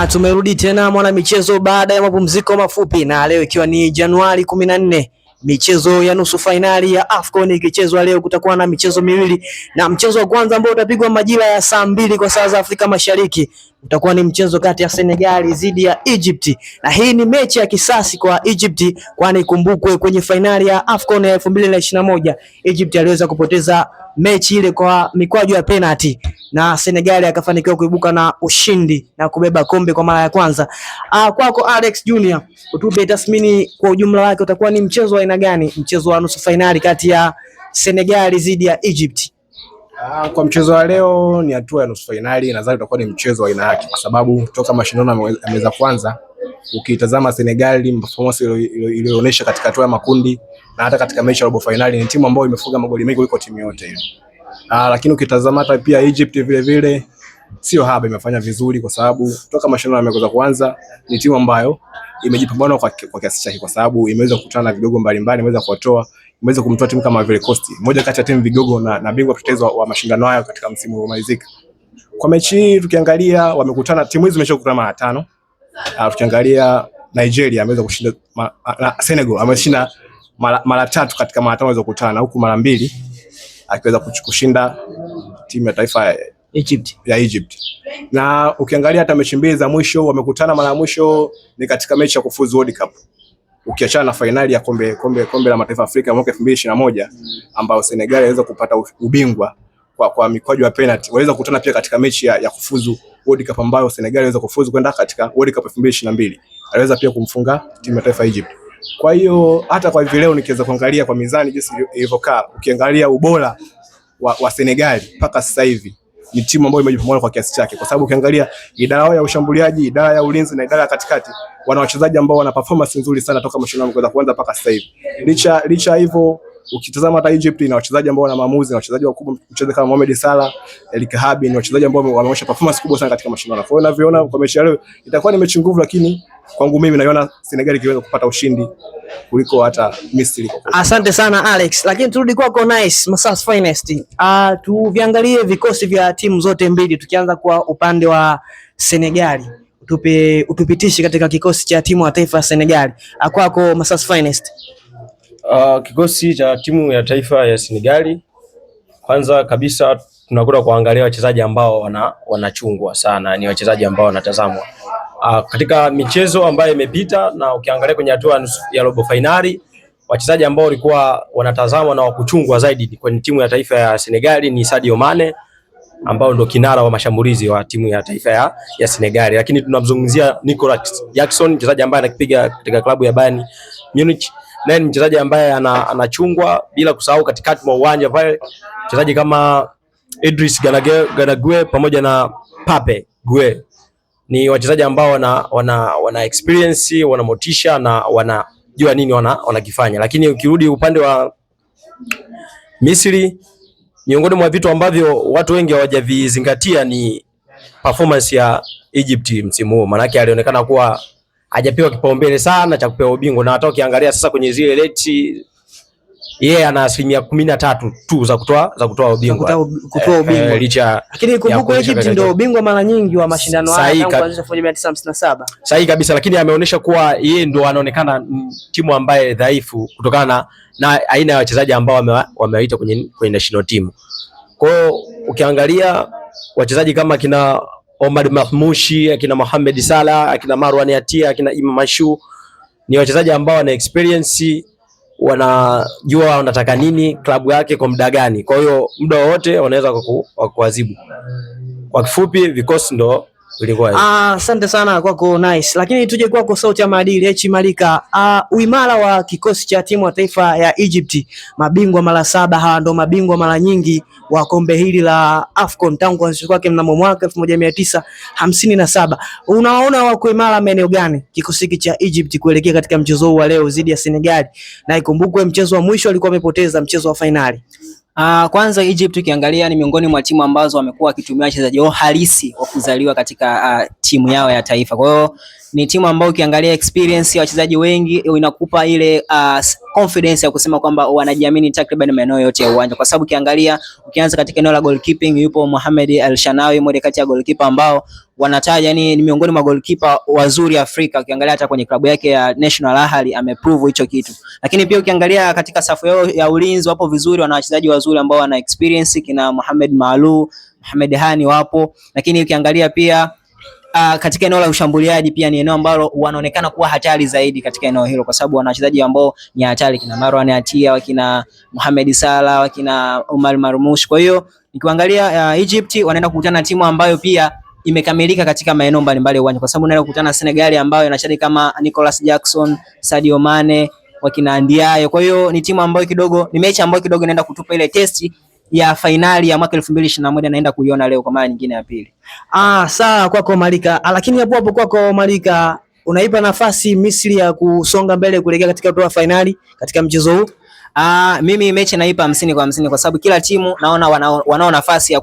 Tumerudi tena mwana michezo baada ya mapumziko mafupi, na leo ikiwa ni Januari 14, michezo ya nusu fainali ya AFCON ikichezwa leo. Kutakuwa na michezo miwili, na mchezo wa kwanza ambao utapigwa majira ya saa 2 kwa saa za Afrika Mashariki utakuwa ni mchezo kati ya Senegal dhidi ya Egypt, na hii ni mechi ya kisasi kwa Egypt, kwani kumbukwe kwenye fainali ya AFCON ya 2021 Egypt aliweza kupoteza mechi ile kwa mikwaju ya penalty na Senegal akafanikiwa kuibuka na ushindi na kubeba kombe kwa mara ya kwanza. Kwako Alex Junior, utupe tathmini kwa ujumla wake, utakuwa ni mchezo wa aina gani, mchezo wa nusu fainali kati ya Senegal dhidi ya Egypt? Kwa mchezo wa leo ni hatua ya nusu fainali, nadhani utakuwa ni mchezo wa aina yake, kwa sababu toka mashindano yameweza kwanza, ukitazama Senegal performance iliyoonyesha katika hatua ya makundi na hata katika mechi ya robo finali ni timu ambayo imefunga magoli mengi kuliko timu yote ile. Lakini ukitazama hata pia Egypt vile vile sio haba, imefanya vizuri kwa sababu toka mashindano yameweza kuanza ni timu ambayo imejipambana kwa kiasi chake, kwa sababu imeweza kukutana na vigogo mbalimbali, imeweza kuwatoa, imeweza kumtoa timu kama vile Coast, moja kati ya timu vigogo na bingwa mtetezi wa mashindano hayo katika msimu uliomalizika. Kwa mechi hii tukiangalia, wamekutana timu hizi zimeshakutana mara 5. Tukiangalia Nigeria ameweza kushinda, Senegal ameshinda mara 3 katika mara 5 walizokutana, huku mara 2 akiweza kushinda timu ya taifa ya Egypt. Na ukiangalia hata mechi 2 za mwisho wamekutana, mara ya mwisho ni katika mechi ya kufuzu World Cup, ukiachana na finali ya kombe la mataifa Afrika mwaka 2021 ambao Senegal aliweza kupata ubingwa kwa mikwaju ya penalty. Waliweza kukutana pia katika mechi ya kufuzu World Cup ambayo Senegal aliweza kufuzu kwenda katika World Cup 2022. Aliweza pia kumfunga timu ya taifa Egypt. Kwa hiyo hata kwa hivi leo nikiweza kuangalia kwa mizani jinsi ilivyokaa, ukiangalia ubora wa Senegal mpaka sasa hivi ni timu ambayo imejipambana kwa kiasi chake, kwa sababu ukiangalia idara ya ushambuliaji, idara ya ulinzi na idara ya katikati, wana wachezaji ambao wana performance nzuri sana toka mashindano kuanza mpaka sasa hivi. Licha hivyo, ukitazama hata Egypt ina wachezaji ambao wana maamuzi na wachezaji wakubwa, mchezaji kama Mohamed Salah, El Kahabi, ni wachezaji ambao wameonyesha performance kubwa sana katika mashindano. Kwa hiyo ninavyoona kwa mechi ya leo itakuwa ni mechi ngumu, lakini kwangu mimi naiona Senegal ikiweza kupata ushindi kuliko hata Misri. Asante sana Alex, lakini turudi kwako Nice Masas Finest. Tuviangalie vikosi vya timu zote mbili, tukianza kwa upande wa Senegal. Utupitishe katika kikosi cha timu ya taifa ya Senegal. Kwako Masas Finest. Kikosi cha timu ya taifa ya Senegal, kwanza kabisa tunakwenda kuangalia wachezaji ambao wanachungwa sana, ni wachezaji ambao wanatazamwa katika michezo ambayo imepita, na ukiangalia kwenye hatua ya robo finali, wachezaji ambao walikuwa wanatazamwa na wakuchungwa zaidi kwenye timu ya taifa ya Senegal ni Sadio Mane, ambao ndo kinara wa mashambulizi wa timu ya taifa ya Senegal. Lakini tunamzungumzia Nicolas Jackson, mchezaji ambaye anakipiga katika klabu ya Bayern Munich, naye ni mchezaji ambaye anachungwa, bila kusahau katikati mwa uwanja pale mchezaji kama Idris Gana Gueye pamoja na Pape Gueye. Ni wachezaji ambao wana experience, wana motisha na wanajua nini wanakifanya. Lakini ukirudi upande wa Misri, miongoni mwa vitu ambavyo watu wengi hawajavizingatia ni performance ya Egypt msimu huu. Maana yake alionekana kuwa hajapewa kipaumbele sana cha kupewa ubingwa, na hata ukiangalia sasa kwenye zile rate yeye ana 13% tu za kutoa ubingwa. Lakini kumbuka Egypt ndio ubingwa mara nyingi wa mashindano haya tangu kuanzisha 1957. Sahihi kabisa, lakini ameonyesha kuwa yeye ndio anaonekana timu ambaye dhaifu kutokana na aina ya wachezaji ambao wamewaita kwenye national team. Kwa hiyo ukiangalia wachezaji kama kina Omar Mahmoushi, akina Mohamed Salah, akina Marwan Yatia, akina Imam Mashu, ni wachezaji ambao wana experience, wanajua wanataka nini klabu yake kwa muda gani. Kwa hiyo muda wote wanaweza kuadhibu. Kwa kifupi vikosi ndo vilikuwa. Asante sana kwako Nice, lakini tuje kwako sauti ya maadili H Malika. Uimara wa kikosi cha timu ya taifa ya Egypt, mabingwa mara 7, hawa ndo mabingwa mara nyingi wa kombe hili la AFCON tangu kuanzishwa kwake mnamo mwaka 1957. Unaona wako imara maeneo gani kikosi cha Egypt kuelekea katika mchezo huu wa leo dhidi ya Senegal? Na ikumbukwe mchezo wa mwisho alikuwa amepoteza mchezo wa finali. Kwanza Egypt ukiangalia ni miongoni mwa timu ambazo wamekuwa wakitumia wachezaji wao halisi wa kuzaliwa katika timu yao ya taifa. Kwa hiyo ni timu ambayo ukiangalia experience ya wachezaji wengi inakupa ile confidence ya kusema kwamba wanajiamini takriban maeneo yote ya uwanja, kwa sababu ukianza katika eneo la goalkeeping yupo Mohamed Al-Shanawi, mmoja kati ya goalkeeper ambao wanataja ni miongoni mwa goalkeeper wazuri Afrika. Ukiangalia hata kwenye klabu yake ya National Ahli ameprove hicho kitu. Lakini pia ukiangalia katika safu yao ya ulinzi wapo vizuri, wana wachezaji wazuri ambao wana experience, kina Mohamed Maalu, Mohamed Hani wapo. Lakini ukiangalia pia katika eneo la ushambuliaji pia ni eneo ambalo wanaonekana kuwa hatari zaidi katika eneo hilo, kwa sababu wana wachezaji ambao ni hatari, kina Marwan Atia, wakina Mohamed Salah, wakina Omar Marmoush. Kwa hiyo nikiangalia Egypt wanaenda kukutana na timu ambayo pia imekamilika katika maeneo mbalimbali uwanja, kwa sababu unaenda kukutana na Senegal ambayo inacheza kama Nicolas Jackson, Sadio Mane, wakina Ndiaye. Kwa hiyo ni timu ambayo kidogo, ni mechi ambayo kidogo inaenda kutupa ile testi ya finali ya mwaka 2021 naenda kuiona leo kwa mara nyingine ya pili. Sawa kwako Malika. Lakini hapo kwako Malika, unaipa nafasi Misri ya kusonga mbele kuelekea katika hatua ya finali katika mchezo huu? Mimi mechi naipa 50-50 kwa sababu kila timu naona wanao nafasi ya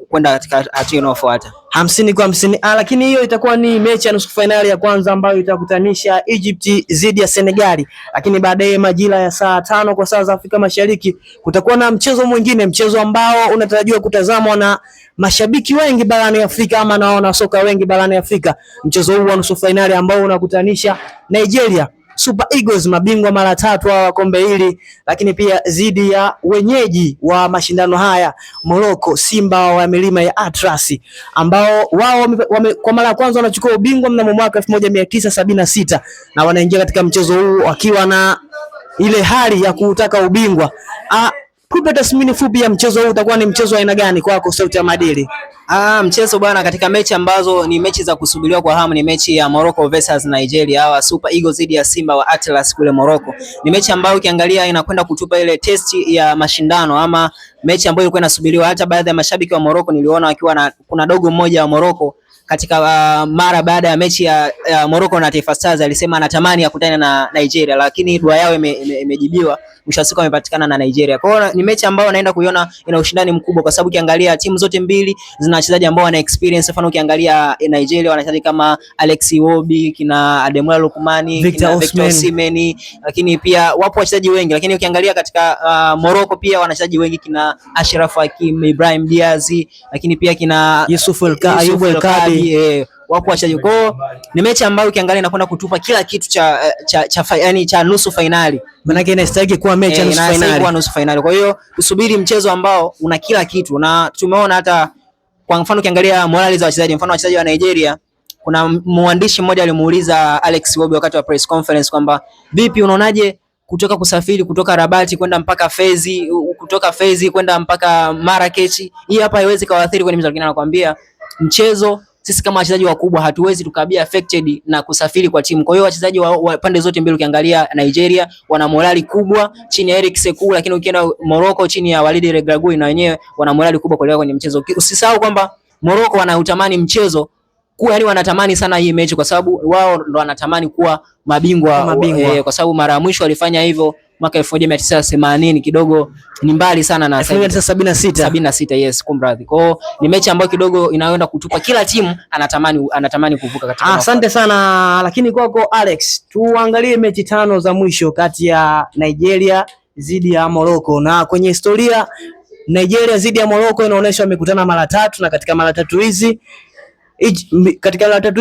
kwenda katika hatua inayofuata. 50-50. Lakini hiyo itakuwa ni mechi ya nusu finali ya kwanza ambayo itakutanisha Egypt dhidi ya Senegal. Lakini baadaye majira ya saa 5 kwa saa za Afrika Mashariki kutakuwa na mchezo mwingine, mchezo ambao unatarajiwa kutazamwa na mashabiki wengi barani Afrika ama naona soka wengi barani Afrika. Mchezo huu wa nusu finali ambao unakutanisha Nigeria Super Eagles, mabingwa mara 3 wa kombe hili, lakini pia dhidi ya wenyeji wa mashindano haya Morocco, Simba wa milima ya Atlas, ambao wao kwa mara ya kwanza wanachukua ubingwa mnamo mwaka 1976 na wanaingia katika mchezo huu wakiwa na ile hali ya kutaka ubingwa. Kupe tathmini fupi ya mchezo huu, utakuwa ni mchezo wa aina gani kwako Sauti ya Madili? Mchezo bwana, katika mechi ambazo ni mechi za kusubiriwa kwa hamu ni mechi ya Morocco versus Nigeria, hawa Super Eagles dhidi ya Simba wa Atlas kule Morocco. Ni mechi ambayo ukiangalia inakwenda kutupa ile testi ya mashindano, ama mechi ambayo ilikuwa inasubiriwa. Hata baadhi ya mashabiki wa Morocco niliona wakiwa kuna dogo mmoja wa Morocco katika mara baada ya mechi ya Morocco na Taifa Stars alisema anatamani akutane na Nigeria, lakini dua yao imejibiwa, mwisho wa siku amepatikana na Nigeria. Kwa hiyo ni mechi ambayo naenda kuiona ina ushindani mkubwa, kwa sababu ukiangalia timu zote mbili zina wachezaji ambao wana experience. Mfano ukiangalia Nigeria wana wachezaji kama Alex Iwobi, kina Ademola Lookman, kina Victor Osimhen, lakini pia wapo wachezaji wengi. Lakini ukiangalia katika Morocco pia wana wachezaji wengi, kina Ashraf Hakimi, Ibrahim Diaz, lakini pia kina Yusuf El-Kaabi, wapo wachezaji. Kwa hiyo ni mechi ambayo ukiangalia inakwenda kutupa kila kitu cha nusu finali. Maana yake inastahili kuwa mechi ya nusu finali. Kwa hiyo tusubiri mchezo ambao una kila kitu, na tumeona hata kwa mfano ukiangalia morali za wachezaji, mfano wachezaji wa Nigeria, kuna mwandishi mmoja alimuuliza Alex Iwobi wakati wa press conference kwamba vipi unaonaje kutoka kusafiri kutoka Rabati kwenda mpaka Fezi, kutoka Fezi kwenda mpaka Marrakech, hii hapa haiwezi kuathiri kwenye mchezo. Lakini anakuambia mchezo, sisi kama wachezaji wakubwa hatuwezi tukabia affected na kusafiri kwa timu. Kwa hiyo wachezaji wa pande zote mbili, ukiangalia Nigeria wana morali kubwa chini ya Eric Sekou, lakini ukienda Morocco chini ya Walid Regragui na wenyewe wana morali kubwa kuelekea kwenye mchezo. Usisahau kwamba Morocco wanautamani mchezo yaani wanatamani sana hii mechi, kwa sababu wao ndo wanatamani kuwa mabingwa. Kwa sababu mara ya mwisho walifanya hivyo mwaka 1980, kidogo ni mbali sana na 1976. Yes, kumradhi. Kwa hiyo ni mechi ambayo kidogo inaenda kutupa kila timu anatamani kuvuka katika. Asante sana. Lakini kwako Alex, tuangalie mechi 5 za mwisho kati ya Nigeria dhidi ya Morocco. Na kwenye historia Nigeria dhidi ya Morocco inaonyesha wamekutana mara 3, na katika mara 3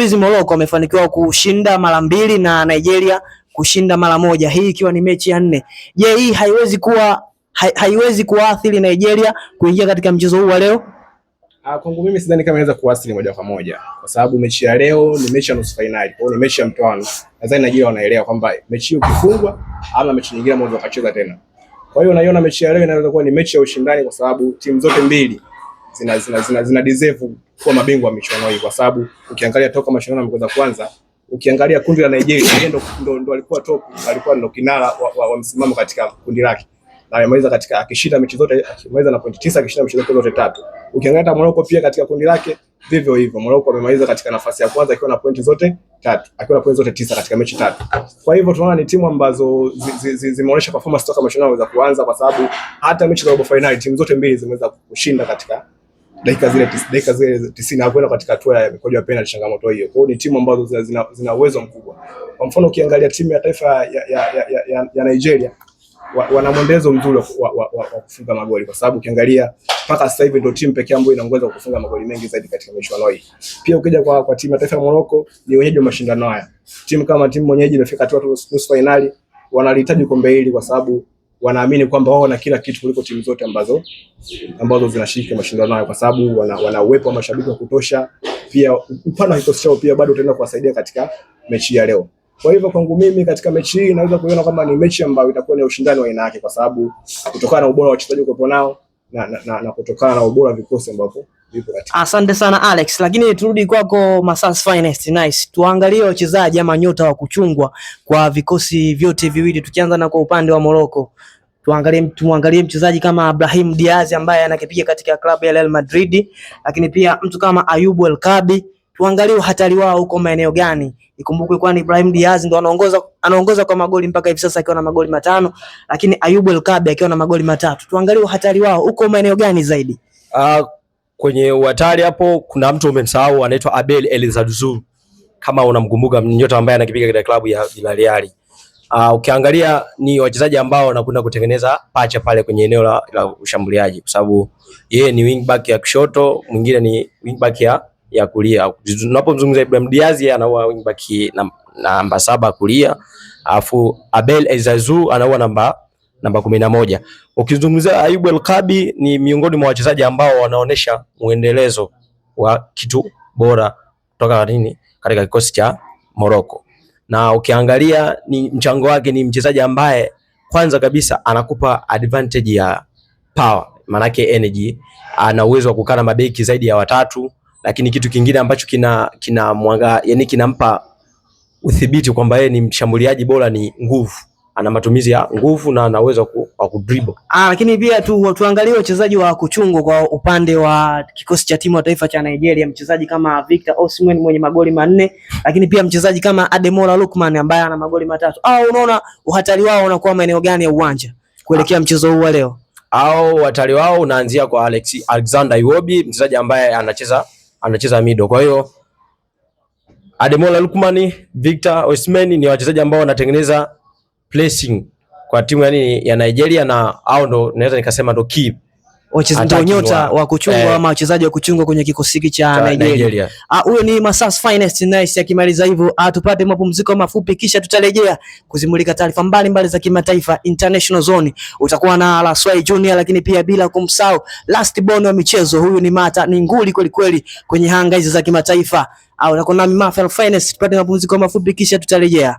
hizi Morocco wamefanikiwa kushinda mara 2 na Nigeria kushinda mara 1, hii ikiwa ni mechi ya 4. Je, hii haiwezi kuathiri Nigeria kuingia katika mchezo huu wa leo? Kwangu mimi sidhani kama inaweza kuathiri moja kwa moja, kwa sababu mechi ya leo ni mechi ya nusu finali. Kwa hiyo ni mechi ya mtoano. Nadhani Nigeria wanaelewa kwamba mechi hii ukifungwa ama mechi nyingine moja wakacheza tena. Kwa hiyo naiona mechi ya leo inaweza kuwa ni mechi ya ushindani, kwa sababu timu zote mbili zina deserve kuwa mabingwa wa michuano hii, kwa sababu ukiangalia toka mashindano yameanza kwanza, ukiangalia kundi la Nigeria ndo alikuwa top, alikuwa ndo kinara wa msimamo katika kundi lake, na amemaliza katika akishinda mechi zote, akimaliza na point 9, akishinda mechi zote 3. Ukiangalia Morocco pia katika kundi lake vivyo hivyo, Morocco amemaliza katika nafasi ya kwanza akiwa na pointi zote 3, akiwa na pointi zote 9 katika mechi 3. Kwa hivyo tunaona ni timu ambazo zimeonyesha performance toka mashindano za kuanza, kwa sababu hata mechi za robo finali timu zote mbili zimeweza kushinda katika dakika zile 90 hakwenda katika hatua ya mikojo ya penalty, changamoto hiyo. Kwa hiyo ni timu ambazo zina uwezo mkubwa. Kwa mfano ukiangalia timu ya taifa ya Nigeria wana mwendelezo mzuri wa kufunga magoli, kwa sababu ukiangalia mpaka sasa hivi ndio timu pekee ambayo inaongoza kufunga magoli mengi zaidi katika michuano hii. Pia ukija kwa timu ya taifa ya Morocco, ni wenyeji wa mashindano haya. Timu mwenyeji imefika hatua nusu finali, wanahitaji kombe hili kwa sababu wanaamini kwamba wao wana kila kitu kuliko timu zote ambazo zinashiriki mashindano haya, kwa sababu wana uwepo wa mashabiki wa kutosha. Pia upana wa kikosi chao pia bado utaenda kuwasaidia katika mechi ya leo. Kwa hivyo kwangu mimi katika mechi hii naweza kuona kwamba ni mechi ambayo itakuwa ni ushindani wa aina yake, kwa sababu kutokana na ubora wa wachezaji waliokuwa nao na kutokana na ubora wa vikosi ambavyo vipo katika. Asante sana Alex, lakini turudi kwako Masas Finest. Nice. Tuangalie wachezaji ama nyota wa kuchungwa kwa vikosi vyote viwili, tukianza na kwa upande wa Morocco. Tumwangalie mchezaji kama Brahim Diaz ambaye anakipiga katika klabu ya Real Madrid, lakini pia mtu kama Ayubu El Kabi. Tuangalie hatari wao huko maeneo gani. Ikumbukwe kwani Ibrahim Diaz ndo anaongoza kwa magoli mpaka hivi sasa akiwa na magoli 5, lakini Ayubu El Kabi akiwa na magoli 3. Tuangalie hatari wao huko maeneo gani zaidi. Kwenye hatari hapo kuna mtu umemsahau, anaitwa Abel El Zadzour. Kama unamkumbuka, nyota ambaye anakipiga katika klabu ya Villarreal. Ukiangalia ni wachezaji ambao wanakwenda kutengeneza pacha pale kwenye eneo la ushambuliaji, kwa sababu yeye ni wingback ya kushoto, mwingine ni wingback ya kulia. Tunapomzungumzia Ibrahim Diaz anaua wingback namba 7 kulia, alafu Abel El Zadzour anaua namba 11. Ukizungumzia Ayubu El Kabi ni miongoni mwa wachezaji ambao wanaonesha muendelezo wa kitu bora kutoka katika kikosi cha Morocco. Na ukiangalia ni mchango wake, ni mchezaji ambaye kwanza kabisa anakupa advantage ya power, manake energy, ana uwezo wa kukana mabeki zaidi ya 3, lakini kitu kingine ambacho kinampa udhibiti kwamba yeye ni mshambuliaji bora ni nguvu. Ana matumizi ya nguvu na ana uwezo wa kudribble. Lakini pia tuangalie wachezaji wa kuchungwa kwa upande wa kikosi cha timu ya taifa cha Nigeria, mchezaji kama Victor Osimhen mwenye magoli 4, lakini pia mchezaji kama Ademola Lookman ambaye ana magoli 3. Unaona uhatari wao unakuwa maeneo gani ya uwanja kuelekea mchezo huu wa leo? Uhatari wao unaanzia kwa Alexander Iwobi, mchezaji ambaye anacheza middle. Kwa hiyo Ademola Lookman, Victor Osimhen ni wachezaji ambao wanatengeneza pressing kwa timu ya Nigeria, na hao ndo naweza nikasema ndo key wachezaji nyota wa kuchungwa ama wachezaji wa kuchungwa kwenye kikosi hiki cha Nigeria. Huyo ni Masas Finest. Nice. Akimaliza hivyo tupate mapumziko mafupi, kisha tutarejea kuzimulika taarifa mbalimbali za kimataifa. International Zone utakuwa na Laswai Junior, lakini pia bila kumsahau last born wa michezo. Huyu ni ni nguli kweli kweli kwenye hanga hizi za kimataifa. Unakuwa na Masas Finest. Tupate mapumziko mafupi, kisha tutarejea.